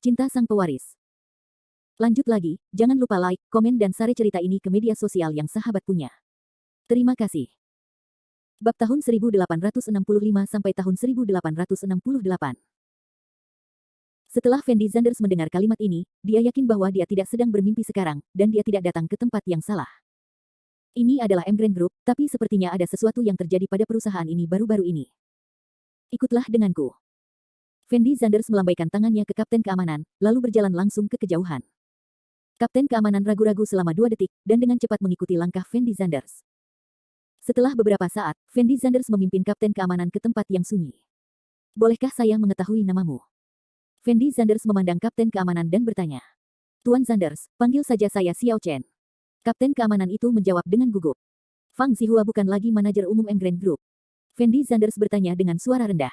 Cinta Sang Pewaris. Lanjut lagi, jangan lupa like, komen dan share cerita ini ke media sosial yang sahabat punya. Terima kasih. Bab tahun 1865 sampai tahun 1868. Setelah Fendi Zanders mendengar kalimat ini, dia yakin bahwa dia tidak sedang bermimpi sekarang, dan dia tidak datang ke tempat yang salah. Ini adalah Emgrain Group, tapi sepertinya ada sesuatu yang terjadi pada perusahaan ini baru-baru ini. Ikutlah denganku. Fendi Zanders melambaikan tangannya ke Kapten Keamanan, lalu berjalan langsung ke kejauhan. Kapten Keamanan ragu-ragu selama 2 detik, dan dengan cepat mengikuti langkah Fendi Zanders. Setelah beberapa saat, Fendi Zanders memimpin Kapten Keamanan ke tempat yang sunyi. Bolehkah saya mengetahui namamu? Fendi Zanders memandang Kapten Keamanan dan bertanya. Tuan Zanders, panggil saja saya Xiao Chen. Kapten Keamanan itu menjawab dengan gugup. Fang Zihua bukan lagi manajer umum Emgrain Group. Fendi Zanders bertanya dengan suara rendah.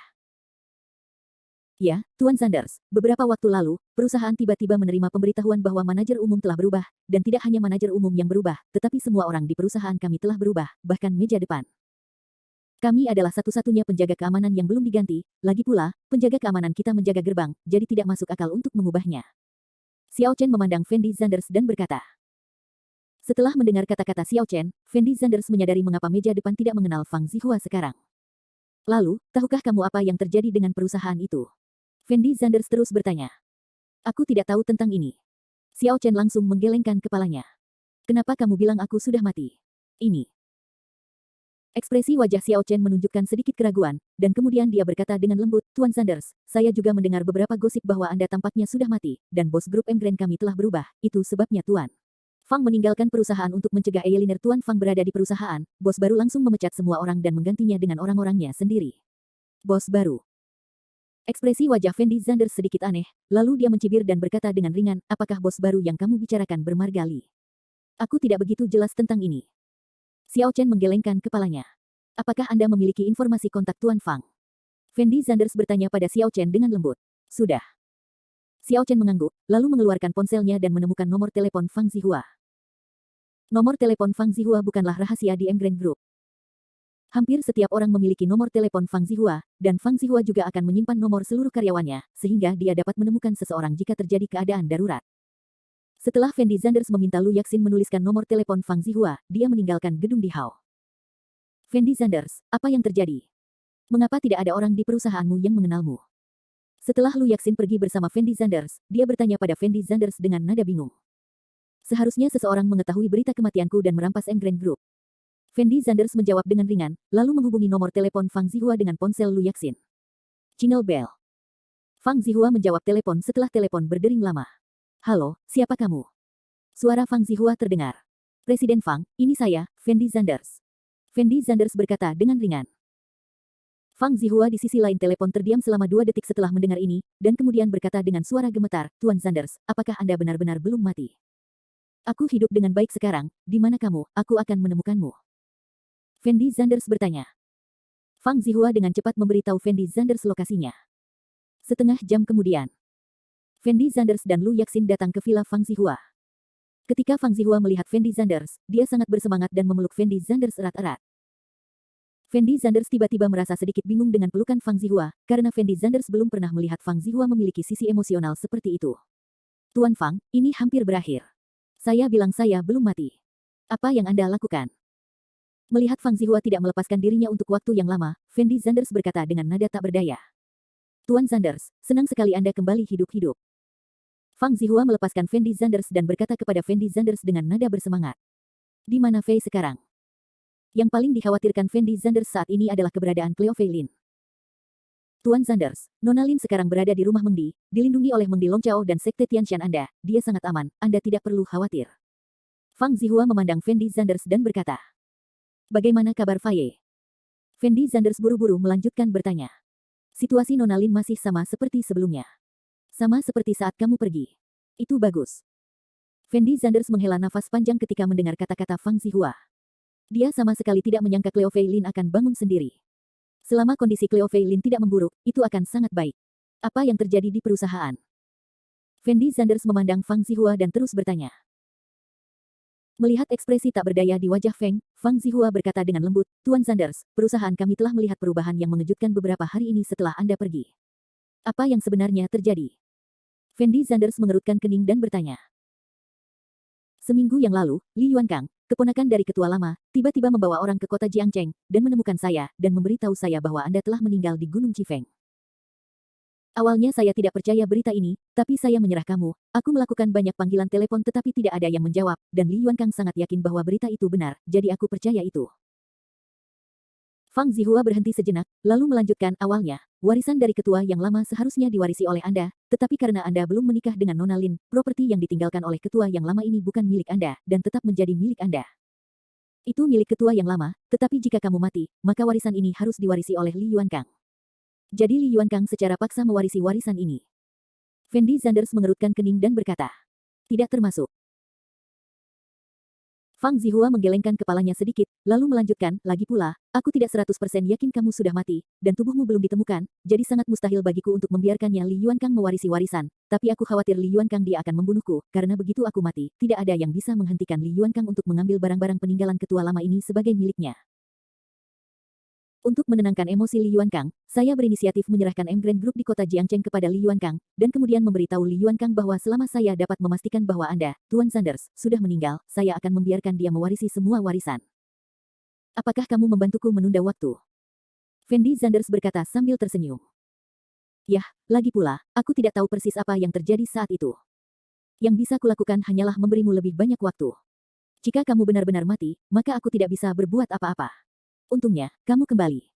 Ya, Tuan Zanders, beberapa waktu lalu, perusahaan tiba-tiba menerima pemberitahuan bahwa manajer umum telah berubah, dan tidak hanya manajer umum yang berubah, tetapi semua orang di perusahaan kami telah berubah, bahkan meja depan. Kami adalah satu-satunya penjaga keamanan yang belum diganti, lagi pula, penjaga keamanan kita menjaga gerbang, jadi tidak masuk akal untuk mengubahnya. Xiao Chen memandang Fendi Zanders dan berkata. Setelah mendengar kata-kata Xiao Chen, Fendi Zanders menyadari mengapa meja depan tidak mengenal Fang Zihua sekarang. Lalu, tahukah kamu apa yang terjadi dengan perusahaan itu? Fendi Zanders terus bertanya. Aku tidak tahu tentang ini. Xiao Chen langsung menggelengkan kepalanya. Kenapa kamu bilang aku sudah mati? Ini. Ekspresi wajah Xiao Chen menunjukkan sedikit keraguan, dan kemudian dia berkata dengan lembut, Tuan Zanders, saya juga mendengar beberapa gosip bahwa Anda tampaknya sudah mati, dan bos grup Emgrain kami telah berubah, itu sebabnya Tuan. Fang meninggalkan perusahaan untuk mencegah Eiliner Tuan Fang berada di perusahaan, bos baru langsung memecat semua orang dan menggantinya dengan orang-orangnya sendiri. Bos baru. Ekspresi wajah Fendi Zanders sedikit aneh, lalu dia mencibir dan berkata dengan ringan, apakah bos baru yang kamu bicarakan bermarga Li? Aku tidak begitu jelas tentang ini. Xiao Chen menggelengkan kepalanya. Apakah Anda memiliki informasi kontak Tuan Fang? Fendi Zanders bertanya pada Xiao Chen dengan lembut. Sudah. Xiao Chen mengangguk, lalu mengeluarkan ponselnya dan menemukan nomor telepon Fang Zihua. Nomor telepon Fang Zihua bukanlah rahasia di Emgrain Group. Hampir setiap orang memiliki nomor telepon Fang Zihua, dan Fang Zihua juga akan menyimpan nomor seluruh karyawannya, sehingga dia dapat menemukan seseorang jika terjadi keadaan darurat. Setelah Fendi Zanders meminta Lu Yaxin menuliskan nomor telepon Fang Zihua, dia meninggalkan gedung di Hao. Fendi Zanders, apa yang terjadi? Mengapa tidak ada orang di perusahaanmu yang mengenalmu? Setelah Lu Yaxin pergi bersama Fendi Zanders, dia bertanya pada Fendi Zanders dengan nada bingung. Seharusnya seseorang mengetahui berita kematianku dan merampas Emgrain Group. Fendi Zanders menjawab dengan ringan, lalu menghubungi nomor telepon Fang Zihua dengan ponsel Lu Yaxin. Jingle bell. Fang Zihua menjawab telepon setelah telepon berdering lama. Halo, siapa kamu? Suara Fang Zihua terdengar. Presiden Fang, ini saya, Fendi Zanders. Fendi Zanders berkata dengan ringan. Fang Zihua di sisi lain telepon terdiam selama 2 detik setelah mendengar ini, dan kemudian berkata dengan suara gemetar, Tuan Zanders, apakah Anda benar-benar belum mati? Aku hidup dengan baik sekarang, di mana kamu, aku akan menemukanmu. Fendi Zanders bertanya. Fang Zihua dengan cepat memberitahu Fendi Zanders lokasinya. Setengah jam kemudian, Fendi Zanders dan Lu Yaxin datang ke villa Fang Zihua. Ketika Fang Zihua melihat Fendi Zanders, dia sangat bersemangat dan memeluk Fendi Zanders erat-erat. Fendi Zanders tiba-tiba merasa sedikit bingung dengan pelukan Fang Zihua, karena Fendi Zanders belum pernah melihat Fang Zihua memiliki sisi emosional seperti itu. Tuan Fang, ini hampir berakhir. Saya bilang saya belum mati. Apa yang Anda lakukan? Melihat Fang Zihua tidak melepaskan dirinya untuk waktu yang lama, Fendi Zanders berkata dengan nada tak berdaya. Tuan Zanders, senang sekali Anda kembali hidup-hidup. Fang Zihua melepaskan Fendi Zanders dan berkata kepada Fendi Zanders dengan nada bersemangat. Di mana Fei sekarang? Yang paling dikhawatirkan Fendi Zanders saat ini adalah keberadaan Cleo Fei Lin. Tuan Zanders, Nona Lin sekarang berada di rumah Mengdi, dilindungi oleh Mengdi Longchao dan Sekte Tianshan Anda, dia sangat aman, Anda tidak perlu khawatir. Fang Zihua memandang Fendi Zanders dan berkata. Bagaimana kabar Faye? Fendi Zanders buru-buru melanjutkan bertanya. Situasi Nona Lin masih sama seperti sebelumnya. Sama seperti saat kamu pergi. Itu bagus. Fendi Zanders menghela nafas panjang ketika mendengar kata-kata Fang Zihua. Dia sama sekali tidak menyangka Cleo Fei Lin akan bangun sendiri. Selama kondisi Cleo Fei Lin tidak memburuk, itu akan sangat baik. Apa yang terjadi di perusahaan? Fendi Zanders memandang Fang Zihua dan terus bertanya. Melihat ekspresi tak berdaya di wajah Feng, Fang Zihua berkata dengan lembut, Tuan Zanders, perusahaan kami telah melihat perubahan yang mengejutkan beberapa hari ini setelah Anda pergi. Apa yang sebenarnya terjadi? Fendi Zanders mengerutkan kening dan bertanya. Seminggu yang lalu, Li Yuankang, keponakan dari ketua lama, tiba-tiba membawa orang ke kota Jiangcheng dan menemukan saya dan memberitahu saya bahwa Anda telah meninggal di Gunung Chifeng. Awalnya saya tidak percaya berita ini, tapi saya menyerah kamu. Aku melakukan banyak panggilan telepon tetapi tidak ada yang menjawab, dan Li Yuankang sangat yakin bahwa berita itu benar, jadi aku percaya itu. Fang Zihua berhenti sejenak, lalu melanjutkan awalnya. Warisan dari ketua yang lama seharusnya diwarisi oleh Anda, tetapi karena Anda belum menikah dengan Nona Lin, properti yang ditinggalkan oleh ketua yang lama ini bukan milik Anda, dan tetap menjadi milik Anda. Itu milik ketua yang lama, tetapi jika kamu mati, maka warisan ini harus diwarisi oleh Li Yuankang. Jadi Li Yuankang secara paksa mewarisi warisan ini. Fendi Zanders mengerutkan kening dan berkata, tidak termasuk. Fang Zihua menggelengkan kepalanya sedikit, lalu melanjutkan, lagi pula, aku tidak 100% yakin kamu sudah mati, dan tubuhmu belum ditemukan, jadi sangat mustahil bagiku untuk membiarkannya Li Yuankang mewarisi warisan, tapi aku khawatir Li Yuankang dia akan membunuhku, karena begitu aku mati, tidak ada yang bisa menghentikan Li Yuankang untuk mengambil barang-barang peninggalan ketua lama ini sebagai miliknya. Untuk menenangkan emosi Li Yuankang, saya berinisiatif menyerahkan Emgrand Group di kota Jiangcheng kepada Li Yuankang, dan kemudian memberitahu Li Yuankang bahwa selama saya dapat memastikan bahwa Anda, Tuan Zanders, sudah meninggal, saya akan membiarkan dia mewarisi semua warisan. Apakah kamu membantuku menunda waktu? Fendi Zanders berkata sambil tersenyum. Yah, lagi pula, aku tidak tahu persis apa yang terjadi saat itu. Yang bisa kulakukan hanyalah memberimu lebih banyak waktu. Jika kamu benar-benar mati, maka aku tidak bisa berbuat apa-apa. Untungnya, kamu kembali.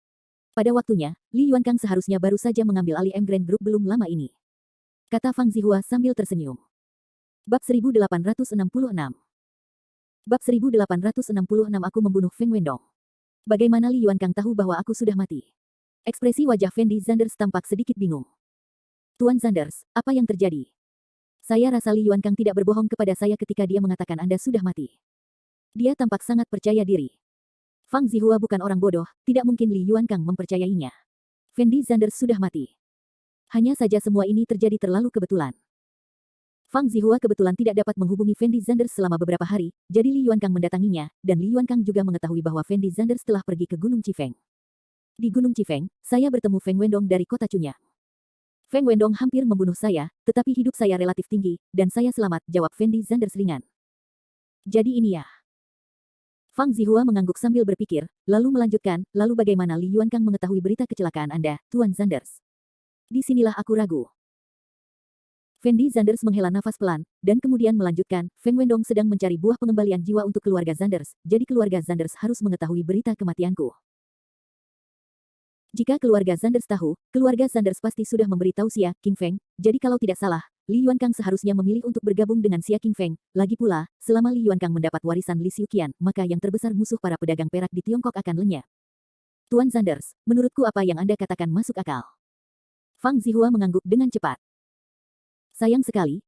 Pada waktunya, Li Yuankang seharusnya baru saja mengambil alih Emgrand Group belum lama ini. Kata Fang Zihua sambil tersenyum. Bab 1866. Bab 1866 aku membunuh Feng Wendong. Bagaimana Li Yuankang tahu bahwa aku sudah mati? Ekspresi wajah Fendi Zanders tampak sedikit bingung. Tuan Zanders, apa yang terjadi? Saya rasa Li Yuankang tidak berbohong kepada saya ketika dia mengatakan Anda sudah mati. Dia tampak sangat percaya diri. Fang Zihua bukan orang bodoh, tidak mungkin Li Yuankang mempercayainya. Fendi Zanders sudah mati. Hanya saja semua ini terjadi terlalu kebetulan. Fang Zihua kebetulan tidak dapat menghubungi Fendi Zanders selama beberapa hari, jadi Li Yuankang mendatanginya, dan Li Yuankang juga mengetahui bahwa Fendi Zanders telah pergi ke Gunung Chifeng. Di Gunung Chifeng, saya bertemu Feng Wendong dari kota Cunya. Feng Wendong hampir membunuh saya, tetapi hidup saya relatif tinggi, dan saya selamat, jawab Fendi Zanders ringan. Jadi ini ya. Fang Zihua mengangguk sambil berpikir, lalu melanjutkan, lalu bagaimana Li Yuankang mengetahui berita kecelakaan Anda, Tuan Zanders? Disinilah aku ragu. Fendi Zanders menghela nafas pelan, dan kemudian melanjutkan, Feng Wendong sedang mencari buah pengembalian jiwa untuk keluarga Zanders, jadi keluarga Zanders harus mengetahui berita kematianku. Jika keluarga Zanders tahu, keluarga Zanders pasti sudah memberitahu Xia King Feng, jadi kalau tidak salah, Li Yuankang seharusnya memilih untuk bergabung dengan Xia King Feng. Lagi pula, selama Li Yuankang mendapat warisan Li Xiuqian, maka yang terbesar musuh para pedagang perak di Tiongkok akan lenyap. Tuan Zanders, menurutku apa yang Anda katakan masuk akal. Fang Zihua mengangguk dengan cepat. Sayang sekali,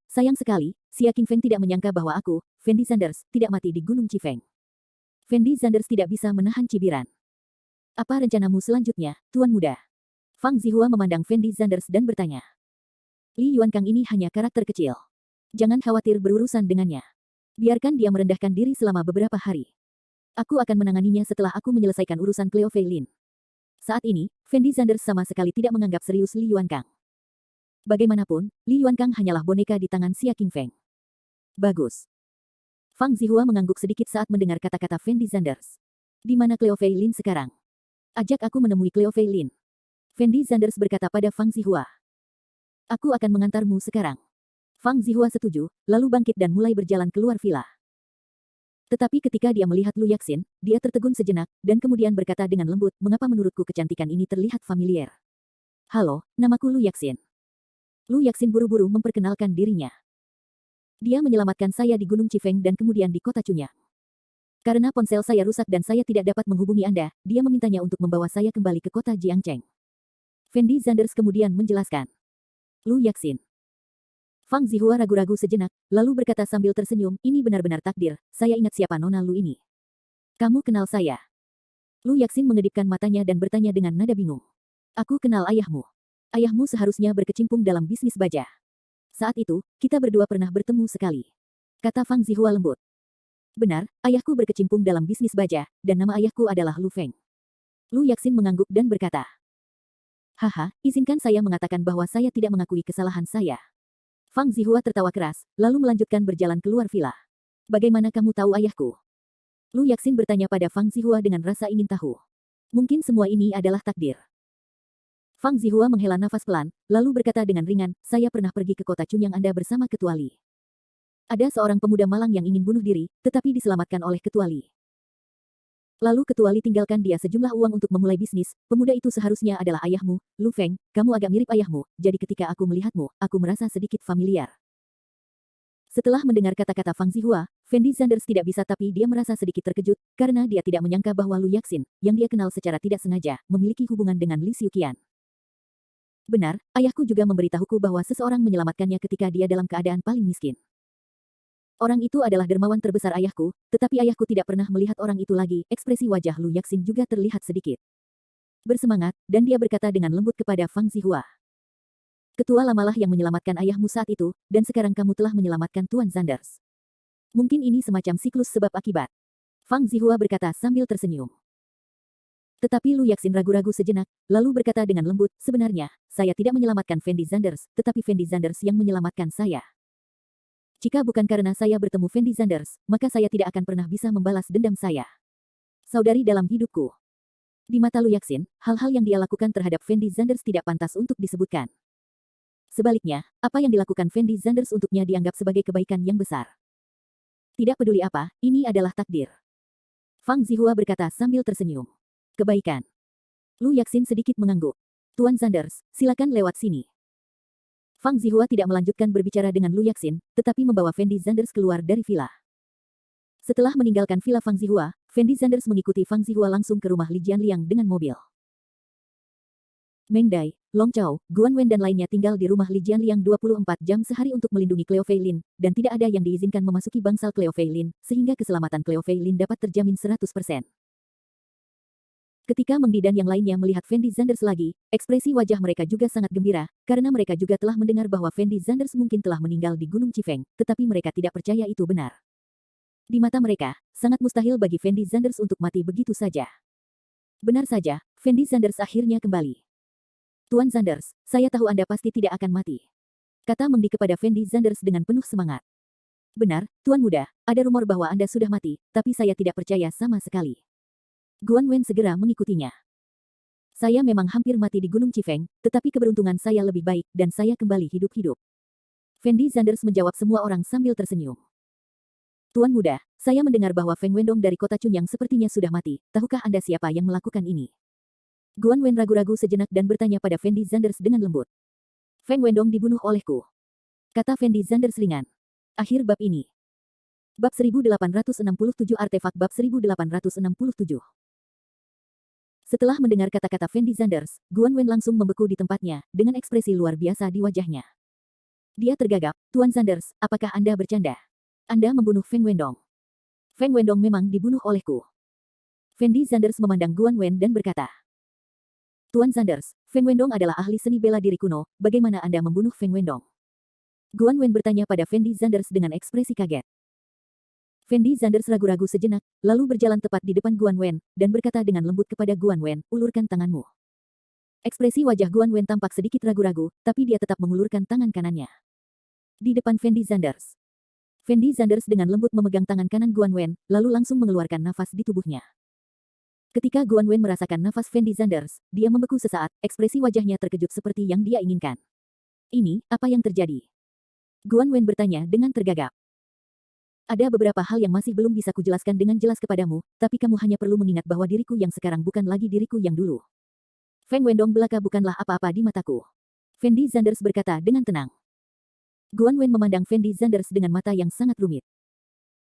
Xia King Feng tidak menyangka bahwa aku, Fendi Zanders, tidak mati di Gunung Chifeng. Fendi Zanders tidak bisa menahan cibiran. Apa rencanamu selanjutnya, Tuan Muda? Fang Zihua memandang Fendi Zanders dan bertanya. Li Yuankang ini hanya karakter kecil. Jangan khawatir berurusan dengannya. Biarkan dia merendahkan diri selama beberapa hari. Aku akan menanganinya setelah aku menyelesaikan urusan Cleo Fei Lin. Saat ini, Fendi Zanders sama sekali tidak menganggap serius Li Yuankang. Bagaimanapun, Li Yuankang hanyalah boneka di tangan Xia King Feng. Bagus. Fang Zihua mengangguk sedikit saat mendengar kata-kata Fendi Zanders. Di mana Cleo Fei Lin sekarang? Ajak aku menemui Cleo Fei Lin. Fendi Zanders berkata pada Fang Zihua. Aku akan mengantarmu sekarang. Fang Zihua setuju, lalu bangkit dan mulai berjalan keluar villa. Tetapi ketika dia melihat Lu Yaxin, dia tertegun sejenak, dan kemudian berkata dengan lembut, mengapa menurutku kecantikan ini terlihat familiar? Halo, namaku Lu Yaxin. Lu Yaxin buru-buru memperkenalkan dirinya. Dia menyelamatkan saya di Gunung Chifeng dan kemudian di kota Cunya. Karena ponsel saya rusak dan saya tidak dapat menghubungi Anda, dia memintanya untuk membawa saya kembali ke kota Jiangcheng. Fendi Zanders kemudian menjelaskan. Lu Yaxin. Fang Zihua ragu-ragu sejenak, lalu berkata sambil tersenyum, ini benar-benar takdir, saya ingat siapa Nona Lu ini. Kamu kenal saya? Lu Yaxin mengedipkan matanya dan bertanya dengan nada bingung. Aku kenal ayahmu. Ayahmu seharusnya berkecimpung dalam bisnis baja. Saat itu, kita berdua pernah bertemu sekali. Kata Fang Zihua lembut. Benar, ayahku berkecimpung dalam bisnis baja, dan nama ayahku adalah Lu Feng. Lu Yaxin mengangguk dan berkata. Haha, izinkan saya mengatakan bahwa saya tidak mengakui kesalahan saya. Fang Zihua tertawa keras, lalu melanjutkan berjalan keluar villa. Bagaimana kamu tahu ayahku? Lu Yaxin bertanya pada Fang Zihua dengan rasa ingin tahu. Mungkin semua ini adalah takdir. Fang Zihua menghela nafas pelan, lalu berkata dengan ringan, saya pernah pergi ke kota Chunyang Anda bersama Ketua Li. Ada seorang pemuda malang yang ingin bunuh diri, tetapi diselamatkan oleh Ketua Li. Lalu Ketua Li tinggalkan dia sejumlah uang untuk memulai bisnis. Pemuda itu seharusnya adalah ayahmu, Lu Feng. Kamu agak mirip ayahmu, jadi ketika aku melihatmu, aku merasa sedikit familiar. Setelah mendengar kata-kata Fang Zihua, Fendi Zanders tidak bisa tapi dia merasa sedikit terkejut, karena dia tidak menyangka bahwa Lu Yaxin, yang dia kenal secara tidak sengaja, memiliki hubungan dengan Li Xiuqian. Benar, ayahku juga memberitahuku bahwa seseorang menyelamatkannya ketika dia dalam keadaan paling miskin. Orang itu adalah dermawan terbesar ayahku, tetapi ayahku tidak pernah melihat orang itu lagi. Ekspresi wajah Lu Yaxin juga terlihat sedikit bersemangat, dan dia berkata dengan lembut kepada Fang Zihua. Ketua lamalah yang menyelamatkan ayahmu saat itu, dan sekarang kamu telah menyelamatkan Tuan Zanders. Mungkin ini semacam siklus sebab akibat. Fang Zihua berkata sambil tersenyum. Tetapi Lu Yaxin ragu-ragu sejenak, lalu berkata dengan lembut, sebenarnya, saya tidak menyelamatkan Fendi Zanders, tetapi Fendi Zanders yang menyelamatkan saya. Jika bukan karena saya bertemu Fendi Zanders, maka saya tidak akan pernah bisa membalas dendam saya. Saudari dalam hidupku. Di mata Lu Yaxin, hal-hal yang dia lakukan terhadap Fendi Zanders tidak pantas untuk disebutkan. Sebaliknya, apa yang dilakukan Fendi Zanders untuknya dianggap sebagai kebaikan yang besar. Tidak peduli apa, ini adalah takdir. Fang Zihua berkata sambil tersenyum. Kebaikan. Lu Yaxin sedikit mengangguk. Tuan Zanders, silakan lewat sini. Fang Zihua tidak melanjutkan berbicara dengan Lu Yaxin, tetapi membawa Fendi Zanders keluar dari villa. Setelah meninggalkan villa Fang Zihua, Fendi Zanders mengikuti Fang Zihua langsung ke rumah Li Jianliang dengan mobil. Meng Dai, Long Chao, Guan Wen dan lainnya tinggal di rumah Li Jianliang 24 jam sehari untuk melindungi Cleo Fei Lin, dan tidak ada yang diizinkan memasuki bangsal Cleo Fei Lin, sehingga keselamatan Cleo Fei Lin dapat terjamin 100%. Ketika Meng Di dan yang lainnya melihat Fendi Zanders lagi, ekspresi wajah mereka juga sangat gembira, karena mereka juga telah mendengar bahwa Fendi Zanders mungkin telah meninggal di Gunung Chifeng, tetapi mereka tidak percaya itu benar. Di mata mereka, sangat mustahil bagi Fendi Zanders untuk mati begitu saja. Benar saja, Fendi Zanders akhirnya kembali. Tuan Zanders, saya tahu Anda pasti tidak akan mati. Kata Meng Di kepada Fendi Zanders dengan penuh semangat. Benar, Tuan Muda, ada rumor bahwa Anda sudah mati, tapi saya tidak percaya sama sekali. Guan Wen segera mengikutinya. Saya memang hampir mati di Gunung Chifeng, tetapi keberuntungan saya lebih baik dan saya kembali hidup-hidup. Fendi Zanders menjawab semua orang sambil tersenyum. Tuan Muda, saya mendengar bahwa Feng Wendong dari kota Chunyang sepertinya sudah mati. Tahukah Anda siapa yang melakukan ini? Guan Wen ragu-ragu sejenak dan bertanya pada Fendi Zanders dengan lembut. Feng Wendong dibunuh olehku. Kata Fendi Zanders ringan. Akhir bab ini. Bab 1867 Artefak Bab 1867. Setelah mendengar kata-kata Fendi Zanders, Guan Wen langsung membeku di tempatnya, dengan ekspresi luar biasa di wajahnya. Dia tergagap, Tuan Zanders, apakah Anda bercanda? Anda membunuh Feng Wendong. Feng Wendong memang dibunuh olehku. Fendi Zanders memandang Guan Wen dan berkata. Tuan Zanders, Feng Wendong adalah ahli seni bela diri kuno, bagaimana Anda membunuh Feng Wendong? Guan Wen bertanya pada Fendi Zanders dengan ekspresi kaget. Fendi Zanders ragu-ragu sejenak, lalu berjalan tepat di depan Guan Wen, dan berkata dengan lembut kepada Guan Wen, ulurkan tanganmu. Ekspresi wajah Guan Wen tampak sedikit ragu-ragu, tapi dia tetap mengulurkan tangan kanannya. Di depan Fendi Zanders. Fendi Zanders dengan lembut memegang tangan kanan Guan Wen, lalu langsung mengeluarkan nafas di tubuhnya. Ketika Guan Wen merasakan nafas Fendi Zanders, dia membeku sesaat, ekspresi wajahnya terkejut seperti yang dia inginkan. Ini, apa yang terjadi? Guan Wen bertanya dengan tergagap. Ada beberapa hal yang masih belum bisa kujelaskan dengan jelas kepadamu, tapi kamu hanya perlu mengingat bahwa diriku yang sekarang bukan lagi diriku yang dulu. Feng Wendong belaka bukanlah apa-apa di mataku. Fendi Zanders berkata dengan tenang. Guan Wen memandang Fendi Zanders dengan mata yang sangat rumit.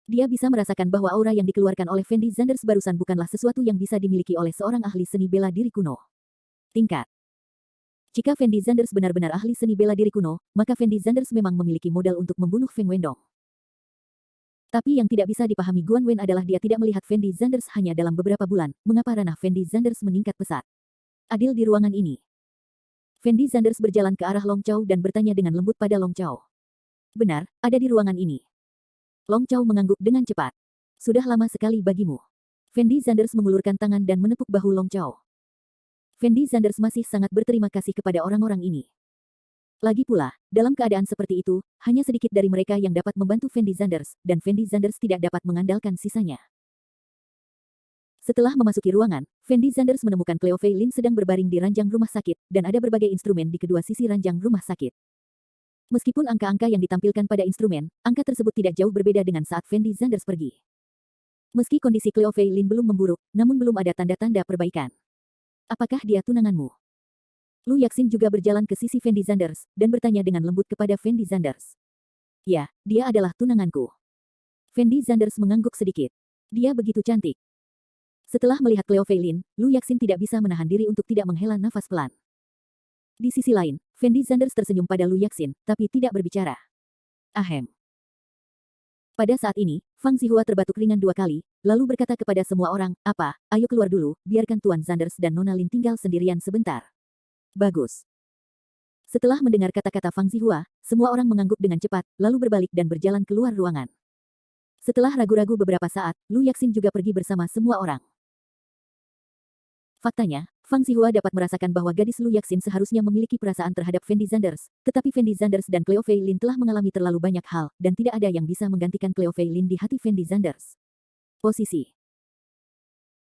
Dia bisa merasakan bahwa aura yang dikeluarkan oleh Fendi Zanders barusan bukanlah sesuatu yang bisa dimiliki oleh seorang ahli seni bela diri kuno. Tingkat. Jika Fendi Zanders benar-benar ahli seni bela diri kuno, maka Fendi Zanders memang memiliki modal untuk membunuh Feng Wendong. Tapi yang tidak bisa dipahami Guan Wen adalah dia tidak melihat Fendi Zanders hanya dalam beberapa bulan, mengapa ranah Fendi Zanders meningkat pesat. Adil di ruangan ini. Fendi Zanders berjalan ke arah Long Chao dan bertanya dengan lembut pada Long Chao. Benar, ada di ruangan ini. Long Chao mengangguk dengan cepat. Sudah lama sekali bagimu. Fendi Zanders mengulurkan tangan dan menepuk bahu Long Chao. Fendi Zanders masih sangat berterima kasih kepada orang-orang ini. Lagi pula, dalam keadaan seperti itu, hanya sedikit dari mereka yang dapat membantu Fendi Zanders, dan Fendi Zanders tidak dapat mengandalkan sisanya. Setelah memasuki ruangan, Fendi Zanders menemukan Cleo Fei Lin sedang berbaring di ranjang rumah sakit, dan ada berbagai instrumen di kedua sisi ranjang rumah sakit. Meskipun angka-angka yang ditampilkan pada instrumen, angka tersebut tidak jauh berbeda dengan saat Fendi Zanders pergi. Meski kondisi Cleo Fei Lin belum memburuk, namun belum ada tanda-tanda perbaikan. Apakah dia tunanganmu? Lu Yaxin juga berjalan ke sisi Fendi Zanders, dan bertanya dengan lembut kepada Fendi Zanders. Ya, dia adalah tunanganku. Fendi Zanders mengangguk sedikit. Dia begitu cantik. Setelah melihat Cleo Fei Lin, Lu Yaxin tidak bisa menahan diri untuk tidak menghela nafas pelan. Di sisi lain, Fendi Zanders tersenyum pada Lu Yaxin, tapi tidak berbicara. Ahem. Pada saat ini, Fang Zihua terbatuk ringan 2 kali, lalu berkata kepada semua orang, "Apa, ayo keluar dulu, biarkan Tuan Zanders dan Nona Lin tinggal sendirian sebentar." Bagus. Setelah mendengar kata-kata Fang Zihua, semua orang mengangguk dengan cepat, lalu berbalik dan berjalan keluar ruangan. Setelah ragu-ragu beberapa saat, Lu Yaxin juga pergi bersama semua orang. Faktanya, Fang Zihua dapat merasakan bahwa gadis Lu Yaxin seharusnya memiliki perasaan terhadap Fendi Zanders, tetapi Fendi Zanders dan Cleo Fei Lin telah mengalami terlalu banyak hal, dan tidak ada yang bisa menggantikan Cleo Fei Lin di hati Fendi Zanders. Posisi.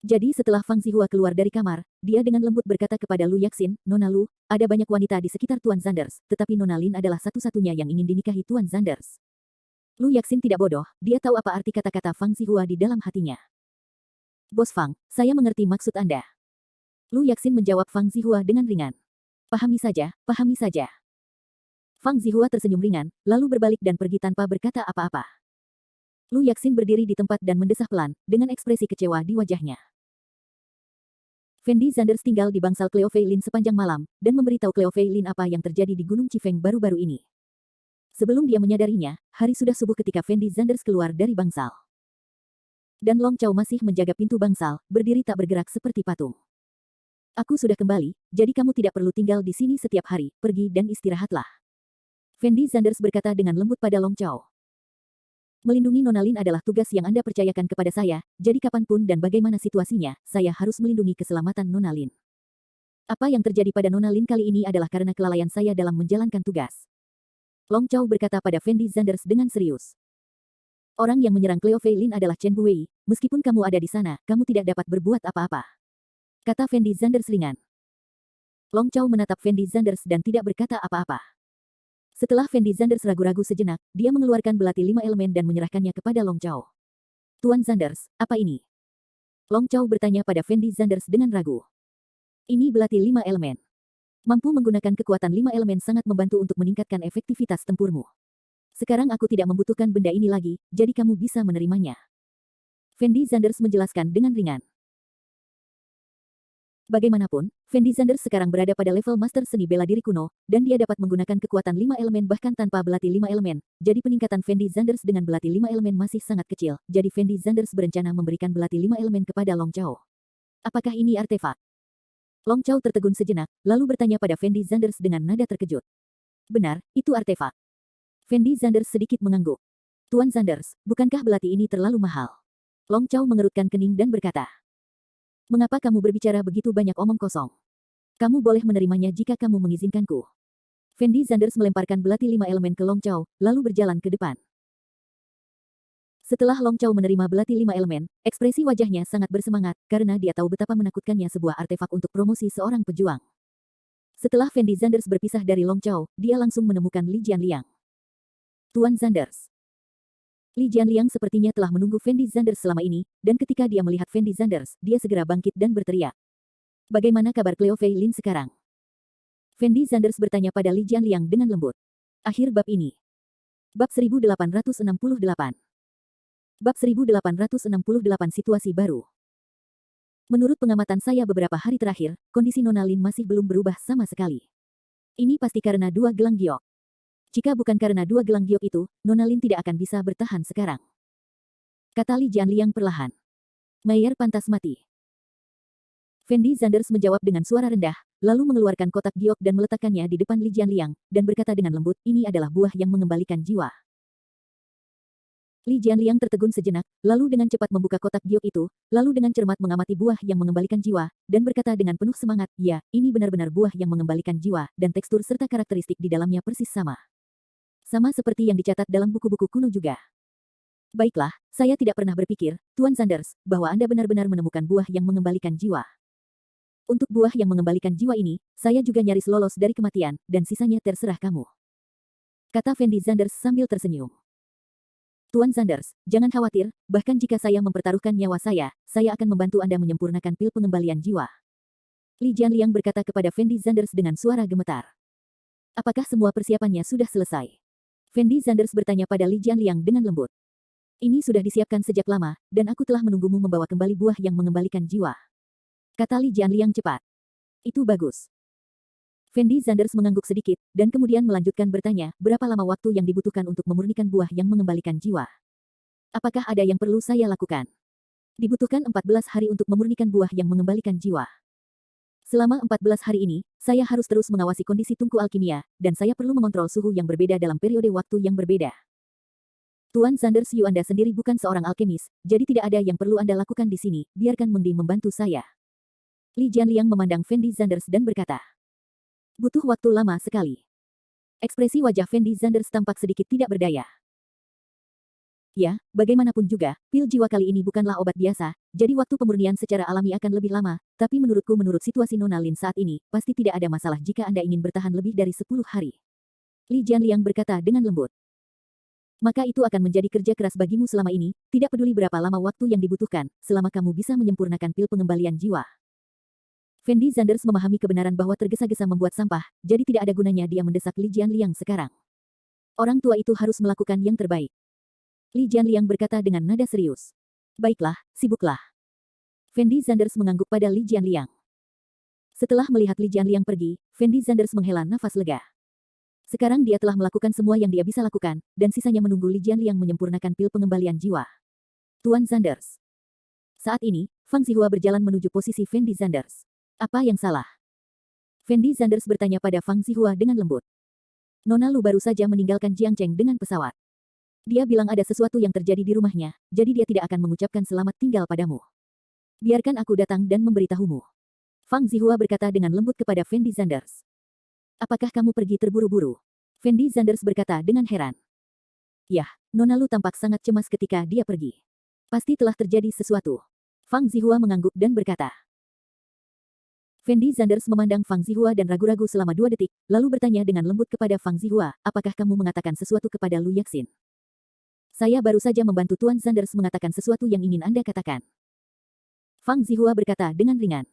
Jadi setelah Fang Zihua keluar dari kamar, dia dengan lembut berkata kepada Lu Yaxin, "Nona Lu, ada banyak wanita di sekitar Tuan Zanders, tetapi Nona Lin adalah satu-satunya yang ingin dinikahi Tuan Zanders." Lu Yaxin tidak bodoh, dia tahu apa arti kata-kata Fang Zihua di dalam hatinya. "Bos Fang, saya mengerti maksud Anda." Lu Yaxin menjawab Fang Zihua dengan ringan. Pahami saja, pahami saja." Fang Zihua tersenyum ringan, lalu berbalik dan pergi tanpa berkata apa-apa. Lu Yaxin berdiri di tempat dan mendesah pelan, dengan ekspresi kecewa di wajahnya. Fendi Zanders tinggal di bangsal Cleo Fei Lin sepanjang malam, dan memberitahu Cleo Fei Lin apa yang terjadi di Gunung Chifeng baru-baru ini. Sebelum dia menyadarinya, hari sudah subuh ketika Fendi Zanders keluar dari bangsal. Dan Long Chao masih menjaga pintu bangsal, berdiri tak bergerak seperti patung. "Aku sudah kembali, jadi kamu tidak perlu tinggal di sini setiap hari, pergi dan istirahatlah." Fendi Zanders berkata dengan lembut pada Long Chao. "Melindungi Nona Lin adalah tugas yang Anda percayakan kepada saya, jadi kapanpun dan bagaimana situasinya, saya harus melindungi keselamatan Nona Lin. Apa yang terjadi pada Nona Lin kali ini adalah karena kelalaian saya dalam menjalankan tugas." Long Chao berkata pada Fendi Zanders dengan serius. "Orang yang menyerang Cleo Fei Lin adalah Chen Buwei, meskipun kamu ada di sana, kamu tidak dapat berbuat apa-apa," kata Fendi Zanders ringan. Long Chao menatap Fendi Zanders dan tidak berkata apa-apa. Setelah Fendi Zanders ragu-ragu sejenak, dia mengeluarkan belati 5 elemen dan menyerahkannya kepada Long Chao. "Tuan Zanders, apa ini?" Long Chao bertanya pada Fendi Zanders dengan ragu. "Ini belati 5 elemen. Mampu menggunakan kekuatan 5 elemen sangat membantu untuk meningkatkan efektivitas tempurmu. Sekarang aku tidak membutuhkan benda ini lagi, jadi kamu bisa menerimanya," Fendi Zanders menjelaskan dengan ringan. Bagaimanapun, Fendi Zanders sekarang berada pada level Master Seni Bela Diri Kuno, dan dia dapat menggunakan kekuatan 5 elemen bahkan tanpa belati 5 elemen, jadi peningkatan Fendi Zanders dengan belati 5 elemen masih sangat kecil, jadi Fendi Zanders berencana memberikan belati 5 elemen kepada Long Chao. "Apakah ini artefak?" Long Chao tertegun sejenak, lalu bertanya pada Fendi Zanders dengan nada terkejut. "Benar, itu artefak." Fendi Zanders sedikit mengangguk. "Tuan Zanders, bukankah belati ini terlalu mahal?" Long Chao mengerutkan kening dan berkata. "Mengapa kamu berbicara begitu banyak omong kosong? Kamu boleh menerimanya jika kamu mengizinkanku." Fendi Zanders melemparkan belati 5 elemen ke Long Chao, lalu berjalan ke depan. Setelah Long Chao menerima belati 5 elemen, ekspresi wajahnya sangat bersemangat, karena dia tahu betapa menakutkannya sebuah artefak untuk promosi seorang pejuang. Setelah Fendi Zanders berpisah dari Long Chao, dia langsung menemukan Li Jianliang. "Tuan Zanders." Li Jianliang sepertinya telah menunggu Fendi Zanders selama ini, dan ketika dia melihat Fendi Zanders, dia segera bangkit dan berteriak. "Bagaimana kabar Cleo Fei Lin sekarang?" Fendi Zanders bertanya pada Li Jianliang dengan lembut. Akhir bab ini. Bab 1868. Bab 1868 Situasi baru. Menurut pengamatan saya beberapa hari terakhir, kondisi Nona Lin masih belum berubah sama sekali. Ini pasti karena 2 gelang giok. Jika bukan karena 2 gelang giok itu, Nona Lin tidak akan bisa bertahan sekarang, kata Li Jianliang perlahan. "Mayer pantas mati." Fendi Zanders menjawab dengan suara rendah, lalu mengeluarkan kotak giok dan meletakkannya di depan Li Jianliang, dan berkata dengan lembut, "Ini adalah buah yang mengembalikan jiwa." Li Jianliang tertegun sejenak, lalu dengan cepat membuka kotak giok itu, lalu dengan cermat mengamati buah yang mengembalikan jiwa, dan berkata dengan penuh semangat, ya, ini benar-benar buah yang mengembalikan jiwa, dan tekstur serta karakteristik di dalamnya persis sama. Sama seperti yang dicatat dalam buku-buku kuno juga. Baiklah, saya tidak pernah berpikir, Tuan Sanders, bahwa Anda benar-benar menemukan buah yang mengembalikan jiwa. Untuk buah yang mengembalikan jiwa ini, saya juga nyaris lolos dari kematian, dan sisanya terserah kamu. Kata Fendi Sanders sambil tersenyum. Tuan Sanders, jangan khawatir, bahkan jika saya mempertaruhkan nyawa saya akan membantu Anda menyempurnakan pil pengembalian jiwa. Li Jianliang berkata kepada Fendi Sanders dengan suara gemetar. Apakah semua persiapannya sudah selesai? Fendi Sanders bertanya pada Li Jianliang dengan lembut. Ini sudah disiapkan sejak lama, dan aku telah menunggumu membawa kembali buah yang mengembalikan jiwa. Kata Li Jianliang cepat. Itu bagus. Fendi Sanders mengangguk sedikit, dan kemudian melanjutkan bertanya, berapa lama waktu yang dibutuhkan untuk memurnikan buah yang mengembalikan jiwa? Apakah ada yang perlu saya lakukan? Dibutuhkan 14 hari untuk memurnikan buah yang mengembalikan jiwa. Selama 14 hari ini, saya harus terus mengawasi kondisi tungku alkimia, dan saya perlu mengontrol suhu yang berbeda dalam periode waktu yang berbeda. Tuan Sanders Yu, Anda sendiri bukan seorang alkemis, jadi tidak ada yang perlu Anda lakukan di sini, biarkan Meng Di membantu saya. Li Jianliang memandang Fendi Sanders dan berkata. Butuh waktu lama sekali. Ekspresi wajah Fendi Sanders tampak sedikit tidak berdaya. Ya, bagaimanapun juga, pil jiwa kali ini bukanlah obat biasa, jadi waktu pemurnian secara alami akan lebih lama, tapi menurut situasi Nona Lin saat ini, pasti tidak ada masalah jika Anda ingin bertahan lebih dari 10 hari. Li Jianliang berkata dengan lembut. Maka itu akan menjadi kerja keras bagimu selama ini, tidak peduli berapa lama waktu yang dibutuhkan, selama kamu bisa menyempurnakan pil pengembalian jiwa. Fendi Sanders memahami kebenaran bahwa tergesa-gesa membuat sampah, jadi tidak ada gunanya dia mendesak Li Jianliang sekarang. Orang tua itu harus melakukan yang terbaik. Li Jianliang berkata dengan nada serius. Baiklah, sibuklah. Fendi Sanders mengangguk pada Li Jianliang. Setelah melihat Li Jianliang pergi, Fendi Sanders menghela nafas lega. Sekarang dia telah melakukan semua yang dia bisa lakukan, dan sisanya menunggu Li Jianliang menyempurnakan pil pengembalian jiwa. Tuan Sanders. Saat ini, Fang Zihua berjalan menuju posisi Fendi Sanders. Apa yang salah? Fendi Sanders bertanya pada Fang Zihua dengan lembut. Nona Lu baru saja meninggalkan Jiangcheng dengan pesawat. Dia bilang ada sesuatu yang terjadi di rumahnya, jadi dia tidak akan mengucapkan selamat tinggal padamu. Biarkan aku datang dan memberitahumu. Fang Zihua berkata dengan lembut kepada Fendi Sanders. Apakah kamu pergi terburu-buru? Fendi Sanders berkata dengan heran. Yah, Nona Lu tampak sangat cemas ketika dia pergi. Pasti telah terjadi sesuatu. Fang Zihua mengangguk dan berkata. Fendi Sanders memandang Fang Zihua dan ragu-ragu selama 2 detik, lalu bertanya dengan lembut kepada Fang Zihua, apakah kamu mengatakan sesuatu kepada Lu Yaxin? Saya baru saja membantu Tuan Sanders mengatakan sesuatu yang ingin Anda katakan. Fang Zihua berkata dengan ringan.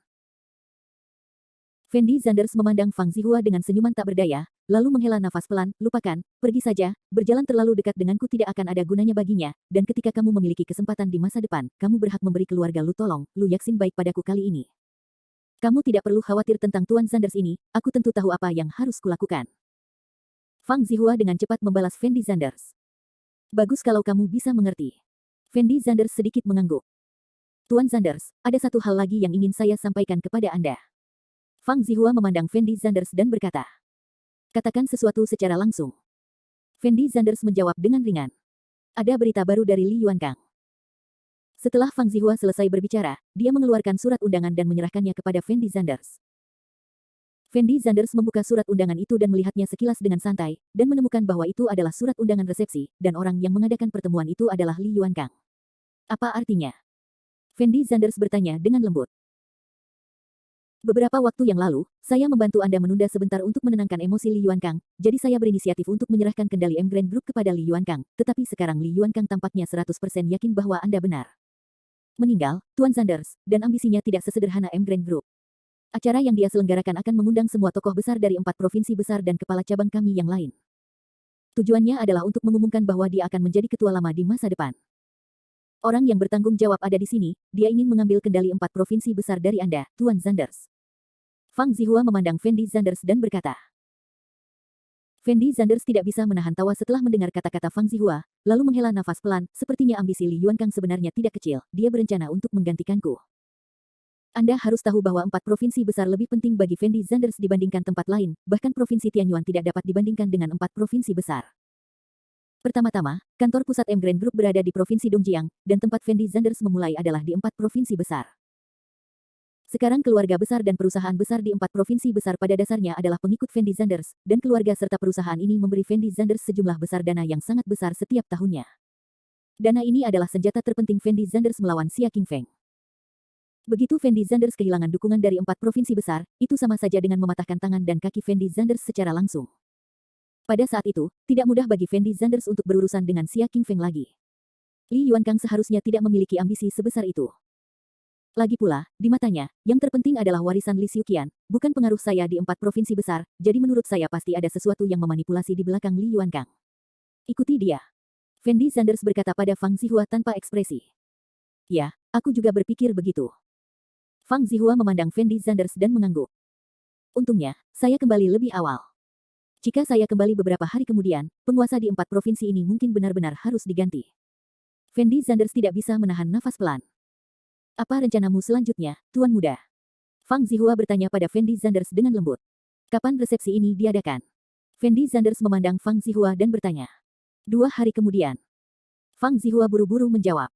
Fendi Sanders memandang Fang Zihua dengan senyuman tak berdaya, lalu menghela nafas pelan, lupakan, pergi saja, berjalan terlalu dekat denganku tidak akan ada gunanya baginya, dan ketika kamu memiliki kesempatan di masa depan, kamu berhak memberi keluarga Lu tolong, Lu Yaxin baik padaku kali ini. Kamu tidak perlu khawatir tentang Tuan Sanders ini, aku tentu tahu apa yang harus kulakukan. Fang Zihua dengan cepat membalas Fendi Sanders. Bagus kalau kamu bisa mengerti. Fendi Sanders sedikit mengangguk. Tuan Sanders, ada satu hal lagi yang ingin saya sampaikan kepada Anda. Fang Zihua memandang Fendi Sanders dan berkata. Katakan sesuatu secara langsung. Fendi Sanders menjawab dengan ringan. Ada berita baru dari Li Yuankang. Setelah Fang Zihua selesai berbicara, dia mengeluarkan surat undangan dan menyerahkannya kepada Fendi Sanders. Fendi Sanders membuka surat undangan itu dan melihatnya sekilas dengan santai, dan menemukan bahwa itu adalah surat undangan resepsi, dan orang yang mengadakan pertemuan itu adalah Li Yuankang. Apa artinya? Fendi Sanders bertanya dengan lembut. Beberapa waktu yang lalu, saya membantu Anda menunda sebentar untuk menenangkan emosi Li Yuankang, jadi saya berinisiatif untuk menyerahkan kendali Grand Group kepada Li Yuankang, tetapi sekarang Li Yuankang tampaknya 100% yakin bahwa Anda benar. Meninggal, Tuan Sanders, dan ambisinya tidak sesederhana Grand Group. Acara yang dia selenggarakan akan mengundang semua tokoh besar dari 4 provinsi besar dan kepala cabang kami yang lain. Tujuannya adalah untuk mengumumkan bahwa dia akan menjadi ketua lama di masa depan. Orang yang bertanggung jawab ada di sini, dia ingin mengambil kendali 4 provinsi besar dari Anda, Tuan Sanders. Fang Zihua memandang Fendi Sanders dan berkata. Fendi Sanders tidak bisa menahan tawa setelah mendengar kata-kata Fang Zihua, lalu menghela nafas pelan, sepertinya ambisi Li Yuankang sebenarnya tidak kecil, dia berencana untuk menggantikanku. Anda harus tahu bahwa 4 provinsi besar lebih penting bagi Fendi Sanders dibandingkan tempat lain, bahkan provinsi Tianyuan tidak dapat dibandingkan dengan 4 provinsi besar. Pertama-tama, kantor pusat M Grand Group berada di Provinsi Dongjiang, dan tempat Fendi Zanders memulai adalah di 4 provinsi besar. Sekarang keluarga besar dan perusahaan besar di 4 provinsi besar pada dasarnya adalah pengikut Fendi Zanders, dan keluarga serta perusahaan ini memberi Fendi Zanders sejumlah besar dana yang sangat besar setiap tahunnya. Dana ini adalah senjata terpenting Fendi Zanders melawan Xia Qingfeng. Begitu Fendi Zanders kehilangan dukungan dari 4 provinsi besar, itu sama saja dengan mematahkan tangan dan kaki Fendi Zanders secara langsung. Pada saat itu, tidak mudah bagi Fendi Zanders untuk berurusan dengan Xia Qingfeng lagi. Li Yuankang seharusnya tidak memiliki ambisi sebesar itu. Lagi pula, di matanya, yang terpenting adalah warisan Li Xiuqian, bukan pengaruh saya di 4 provinsi besar, jadi menurut saya pasti ada sesuatu yang memanipulasi di belakang Li Yuankang. Ikuti dia. Fendi Zanders berkata pada Fang Zihua tanpa ekspresi. Ya, aku juga berpikir begitu. Fang Zihua memandang Fendi Zanders dan mengangguk. Untungnya, saya kembali lebih awal. Jika saya kembali beberapa hari kemudian, penguasa di 4 provinsi ini mungkin benar-benar harus diganti. Fendi Zanders tidak bisa menahan nafas pelan. Apa rencanamu selanjutnya, Tuan Muda? Fang Zihua bertanya pada Fendi Zanders dengan lembut. Kapan resepsi ini diadakan? Fendi Zanders memandang Fang Zihua dan bertanya. 2 hari kemudian. Fang Zihua buru-buru menjawab.